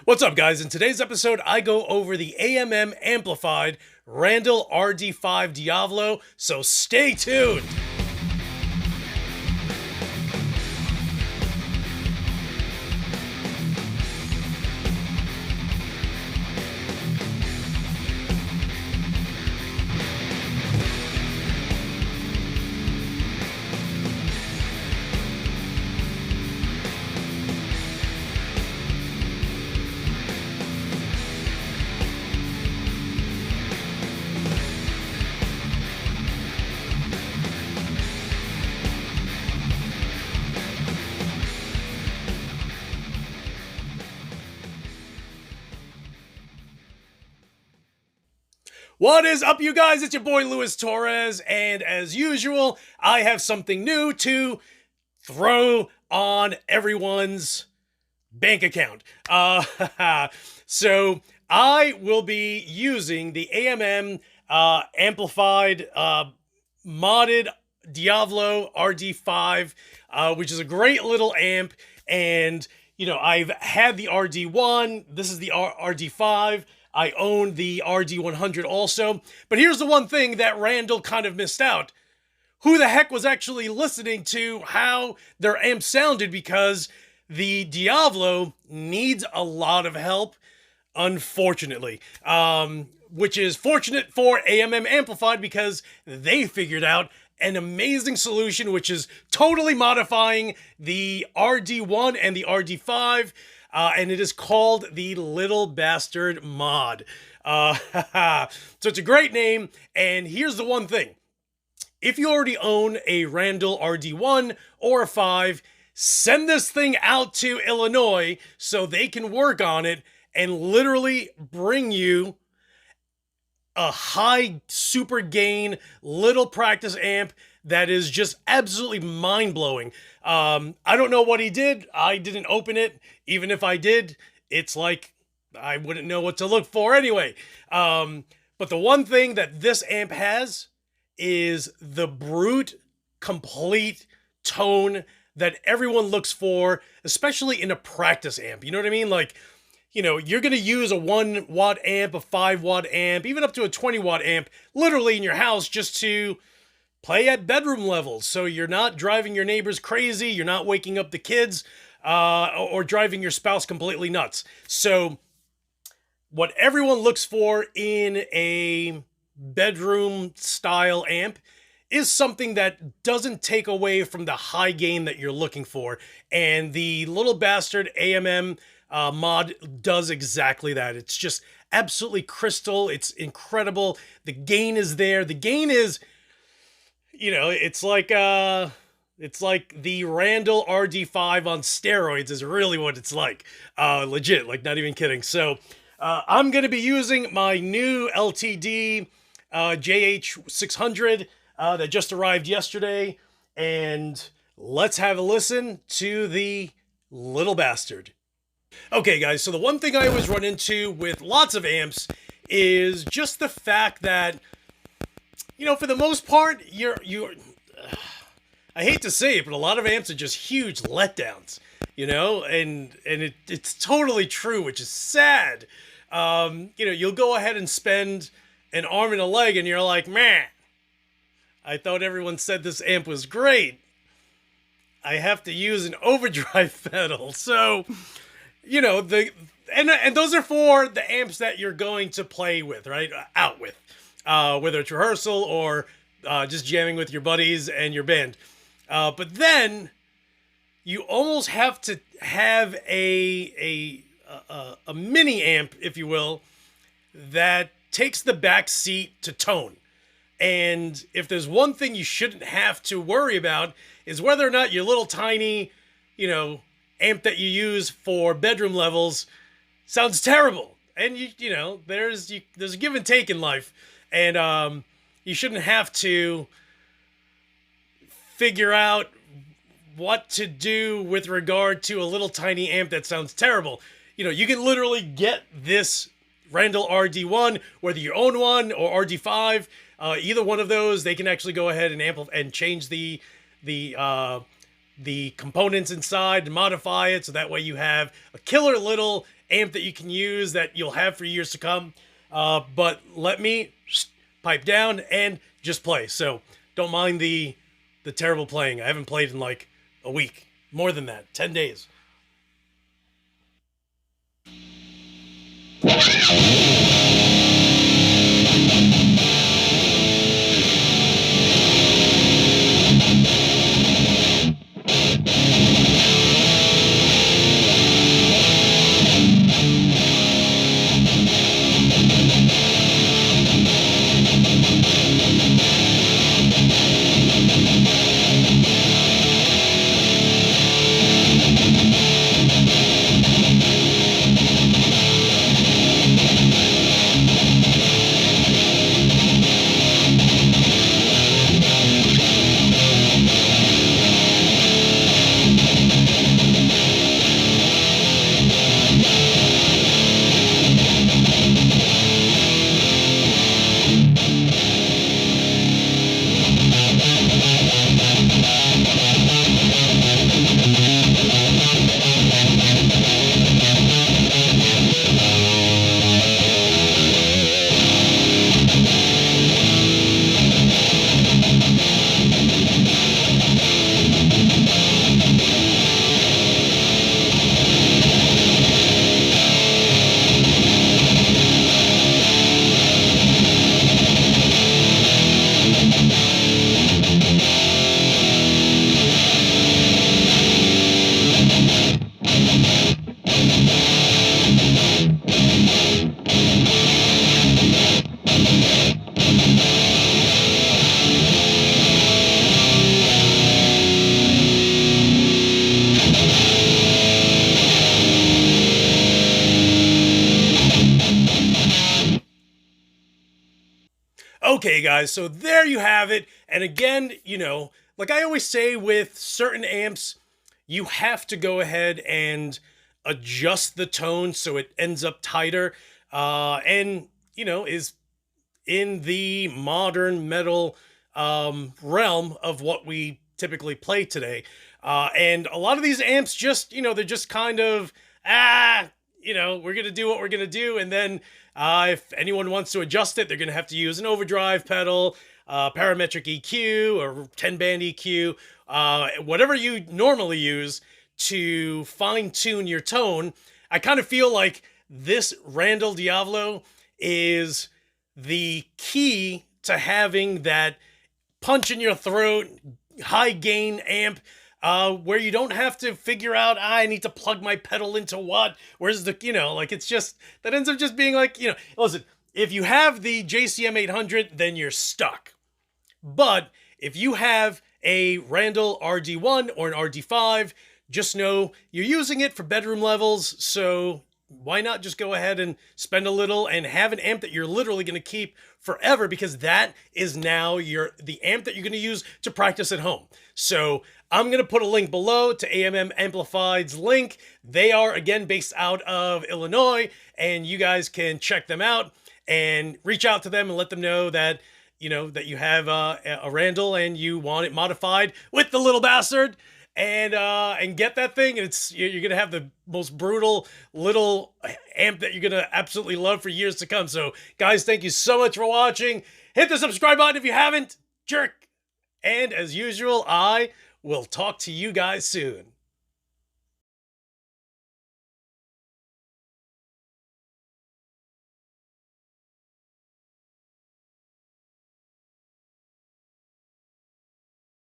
What's up, guys? In today's episode, I go over the AMM Amplified Randall RD5 Diavlo, so stay tuned! What is up, you guys? It's your boy Louie Torres, and as usual, I have something new to throw on everyone's bank account. So I will be using the AMM Amplified modded Diavlo RD5, which is a great little amp. And, you know, I've had the RD1, this is the RD5, I own the RD100 also. But here's the one thing that Randall kind of missed out. Who the heck was actually listening to how their amp sounded, because the Diavlo needs a lot of help, unfortunately. Which is fortunate for AMM Amplified, because they figured out an amazing solution, which is totally modifying the RD1 and the RD5, and it is called the Little Bastard Mod. So it's a great name, and here's the one thing. If you already own a Randall RD1 or a 5, send this thing out to Illinois so they can work on it and literally bring you a high super gain little practice amp that is just absolutely mind-blowing. I don't know what he did. I didn't open it. Even if I did, it's like I wouldn't know what to look for anyway. But the one thing that this amp has is the brute, complete tone that everyone looks for, especially in a practice amp. You know what I mean? Like, you know, you're going to use a 1 watt amp, a 5 watt amp, even up to a 20 watt amp, literally in your house, just to play at bedroom levels. So you're not driving your neighbors crazy, you're not waking up the kids, or driving your spouse completely nuts. So what everyone looks for in a bedroom style amp is something that doesn't take away from the high gain that you're looking for. And the Little Bastard AMM mod does exactly that. It's just absolutely crystal. It's incredible. The gain is there. The gain is, you know, it's like the Randall RD5 on steroids is really what it's like. Legit, like not even kidding. So I'm going to be using my new LTD JH600 that just arrived yesterday. And let's have a listen to the Little Bastard. Okay, guys, so the one thing I always run into with lots of amps is just the fact that, you know, for the most part, I hate to say it, but a lot of amps are just huge letdowns, you know, and it's totally true, which is sad. You know, you'll go ahead and spend an arm and a leg, and you're like, man, I thought everyone said this amp was great. I have to use an overdrive pedal, so, you know, and those are for the amps that you're going to play with, right? Out with. Whether it's rehearsal or just jamming with your buddies and your band. But then you almost have to have a mini amp, if you will, that takes the back seat to tone. And if there's one thing you shouldn't have to worry about is whether or not your little tiny, you know, amp that you use for bedroom levels sounds terrible. And you know, there's a give and take in life. And you shouldn't have to figure out what to do with regard to a little tiny amp that sounds terrible. You know, you can literally get this Randall RD1, whether you own one or RD5, either one of those, they can actually go ahead and amplify and change the components inside and modify it, so that way you have a killer little amp that you can use that you'll have for years to come. But let me pipe down and just play. So don't mind the terrible playing. I haven't played in like a week. More than that, 10 days. Okay, guys, so there you have it. And again, you know, like I always say with certain amps, you have to go ahead and adjust the tone so it ends up tighter. And, you know, is in the modern metal realm of what we typically play today. And a lot of these amps just, you know, they're just kind of, you know, we're going to do what we're going to do. And then if anyone wants to adjust it, they're going to have to use an overdrive pedal, parametric EQ, or 10-band EQ, whatever you normally use to fine-tune your tone. I kind of feel like this Randall Diavlo is the key to having that punch in your throat, high gain amp, where you don't have to figure out, I need to plug my pedal into what, where's the, you know, like it's just, that ends up just being like, you know, listen, if you have the JCM 800, then you're stuck. But if you have a Randall RD1 or an RD5, just know you're using it for bedroom levels, so why not just go ahead and spend a little and have an amp that you're literally going to keep forever, because that is now the amp that you're going to use to practice at home. So I'm going to put a link below to AMM Amplified's link. They are, again, based out of Illinois, and you guys can check them out and reach out to them and let them know that, you know, that you have a Randall and you want it modified with the little bastard. And get that thing, and you're gonna have the most brutal little amp that you're gonna absolutely love for years to come. So, guys, thank you so much for watching. Hit the subscribe button if you haven't, jerk. And as usual, I will talk to you guys soon.